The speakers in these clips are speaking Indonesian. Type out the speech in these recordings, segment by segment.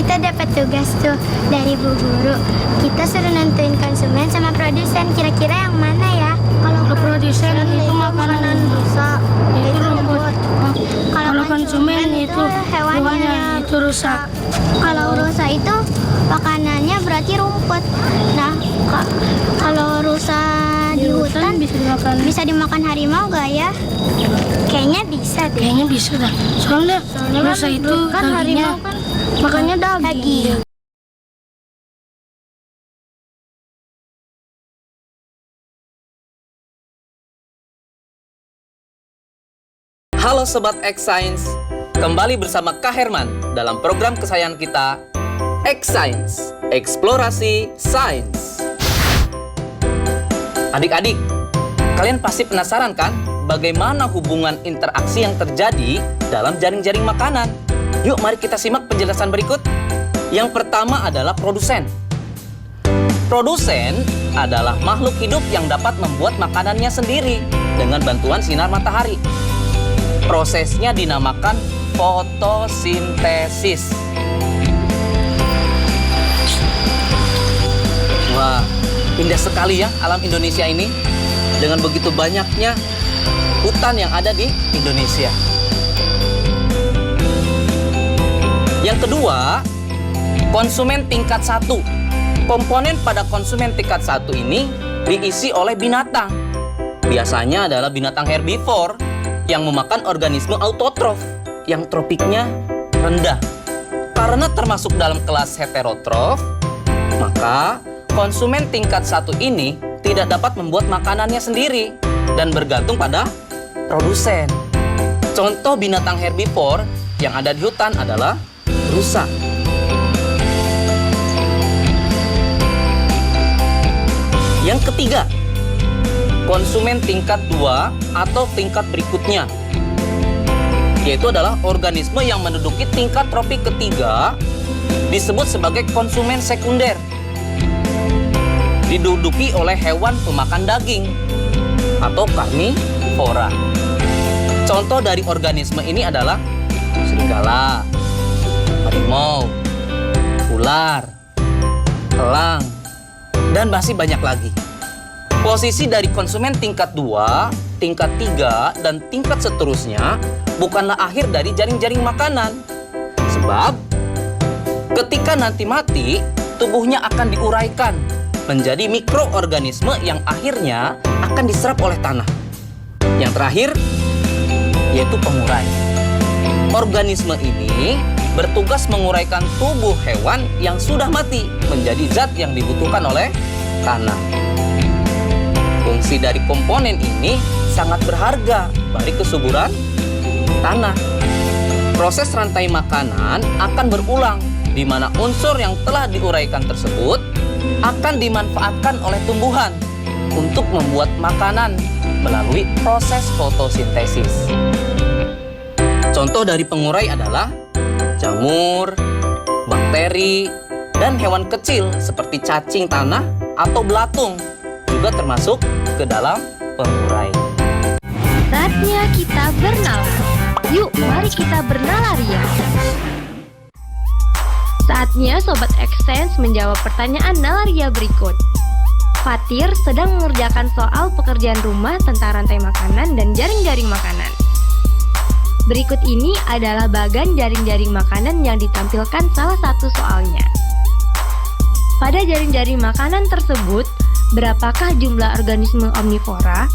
kita dapat tugas tuh dari Bu Guru. Kita suruh nentuin konsumen sama produsen. Kira-kira yang mana ya? Kalau produsen itu makanan rusak, itu rumput. Kalau konsumen itu hewannya itu rusak. Kalau rusak itu makanannya berarti rumput. Nah, kalau rusak di hutan bisa dimakan harimau gak ya? Kayaknya bisa deh. Kayaknya bisa dah. Soalnya rusak itu kan harimau kan makannya daging. Halo Sobat X Science, kembali bersama Kak Herman dalam program kesayangan kita, X Science, Eksplorasi Sains. Adik-adik, kalian pasti penasaran kan bagaimana hubungan interaksi yang terjadi dalam jaring-jaring makanan? Yuk mari kita simak penjelasan berikut. Yang pertama adalah produsen. Produsen adalah makhluk hidup yang dapat membuat makanannya sendiri dengan bantuan sinar matahari. Prosesnya dinamakan fotosintesis. Wah, indah sekali ya alam Indonesia ini. Dengan begitu banyaknya hutan yang ada di Indonesia. Yang kedua, konsumen tingkat 1. Komponen pada konsumen tingkat 1 ini diisi oleh binatang. Biasanya adalah binatang herbivor yang memakan organisme autotrof yang tropiknya rendah. Karena termasuk dalam kelas heterotrof, maka konsumen tingkat 1 ini tidak dapat membuat makanannya sendiri dan bergantung pada produsen. Contoh binatang herbivor yang ada di hutan adalah rusa. Yang ketiga, konsumen tingkat 2 atau tingkat berikutnya, yaitu adalah organisme yang menduduki tingkat tropik ketiga, disebut sebagai konsumen sekunder. Diduduki oleh hewan pemakan daging atau karnivora. Contoh dari organisme ini adalah serigala, harimau, ular, elang, dan masih banyak lagi. Posisi dari konsumen tingkat 2, tingkat 3, dan tingkat seterusnya bukanlah akhir dari jaring-jaring makanan. Sebab ketika nanti mati, tubuhnya akan diuraikan menjadi mikroorganisme yang akhirnya akan diserap oleh tanah. Yang terakhir, yaitu pengurai. Organisme ini bertugas menguraikan tubuh hewan yang sudah mati menjadi zat yang dibutuhkan oleh tanah. Fungsi dari komponen ini sangat berharga bagi kesuburan tanah. Proses rantai makanan akan berulang, di mana unsur yang telah diuraikan tersebut akan dimanfaatkan oleh tumbuhan untuk membuat makanan melalui proses fotosintesis. Contoh dari pengurai adalah jamur, bakteri, dan hewan kecil seperti cacing tanah atau belatung juga termasuk ke dalam pengurai. Saatnya kita bernalar. Yuk, mari kita bernalaria. Saatnya Sobat X-Science menjawab pertanyaan nalaria berikut. Fatir sedang mengerjakan soal pekerjaan rumah tentang rantai makanan dan jaring-jaring makanan. Berikut ini adalah bagan jaring-jaring makanan yang ditampilkan salah satu soalnya. Pada jaring-jaring makanan tersebut, berapakah jumlah organisme omnivora?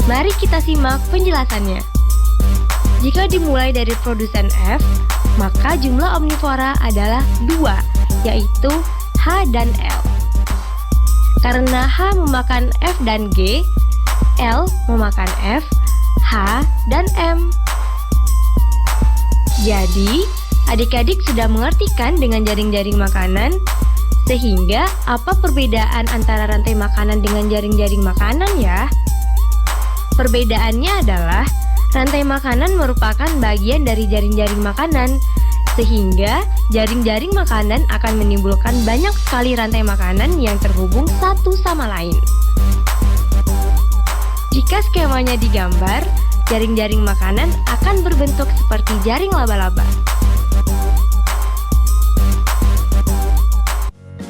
Mari kita simak penjelasannya. Jika dimulai dari produsen F, maka jumlah omnivora adalah 2, yaitu H dan L. Karena H memakan F dan G, L memakan F, H, dan M. Jadi, adik-adik sudah mengerti kan dengan jaring-jaring makanan? Sehingga, apa perbedaan antara rantai makanan dengan jaring-jaring makanan ya? Perbedaannya adalah rantai makanan merupakan bagian dari jaring-jaring makanan, Sehingga jaring-jaring makanan akan menimbulkan banyak sekali rantai makanan yang terhubung satu sama lain. Jika skemanya digambar, jaring-jaring makanan akan berbentuk seperti jaring laba-laba.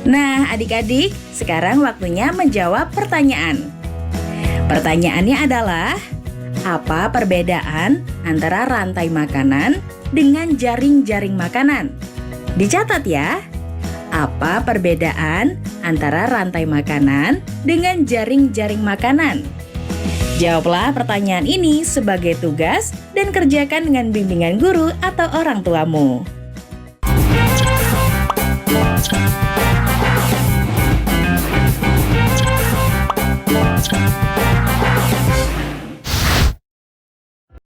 Nah, adik-adik, sekarang waktunya menjawab pertanyaan. Pertanyaannya adalah, apa perbedaan antara rantai makanan dengan jaring-jaring makanan? Dicatat ya. Apa perbedaan antara rantai makanan dengan jaring-jaring makanan? Jawablah pertanyaan ini sebagai tugas dan kerjakan dengan bimbingan guru atau orang tuamu.